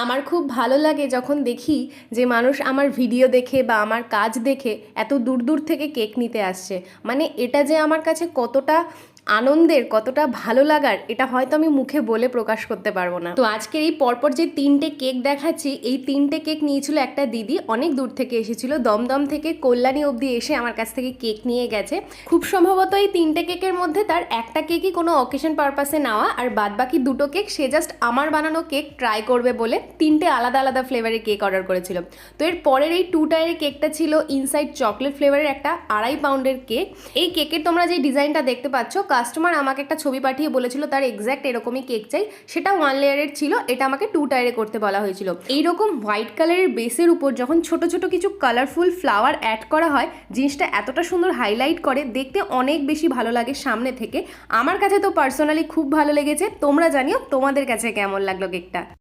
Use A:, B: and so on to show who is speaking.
A: আমার খুব ভালো লাগে যখন দেখি যে মানুষ আমার ভিডিও দেখে বা আমার কাজ দেখে এত দূর দূর থেকে কেক নিতে আসছে। মানে এটা যে আমার কাছে কতটা আনন্দের, কতটা ভালো লাগার, এটা হয়তো আমি মুখে বলে প্রকাশ করতে পারবো না। তো আজকের এই পরপর যে 3টে কেক দেখাচ্ছি, এই 3টে কেক নিয়েছিল একটা দিদি, অনেক দূর থেকে এসেছিল, দমদম থেকে কল্যাণী অবধি এসে আমার কাছ থেকে কেক নিয়ে গেছে। খুব সম্ভবত এই 3টে কেকের মধ্যে তার একটা কেকই কোনো অকেশন পারপাসে নেওয়া, আর বাদ বাকি 2টো কেক সে জাস্ট আমার বানানো কেক ট্রাই করবে বলে 3টে আলাদা আলাদা ফ্লেভারের কেক অর্ডার করেছিল। তো এর পরের এই 2 টায়ারের কেকটা ছিল ইনসাইড চকলেট ফ্লেভারের একটা 2.5 পাউন্ডের কেক। এই কেকের তোমরা যে ডিজাইনটা দেখতে পাচ্ছ, কাস্টমার আমাকে একটা ছবি পাঠিয়ে বলেছিল তার এক্স্যাক্ট এরকমই কেক চাই, সেটা 1 লেয়ারের ছিল, এটা আমাকে 2 টায়ারে করতে বলা হয়েছিল। এইরকম হোয়াইট কালারের বেসের উপর যখন ছোট ছোট কিছু কালারফুল ফ্লাওয়ার অ্যাড করা হয়, জিনিসটা এতটা সুন্দর হাইলাইট করে, দেখতে অনেক বেশি ভালো লাগে সামনে থেকে। আমার কাছে তো পার্সোনালি খুব ভালো লেগেছে। তোমরা জানিও তোমাদের কাছে কেমন লাগলো কেকটা।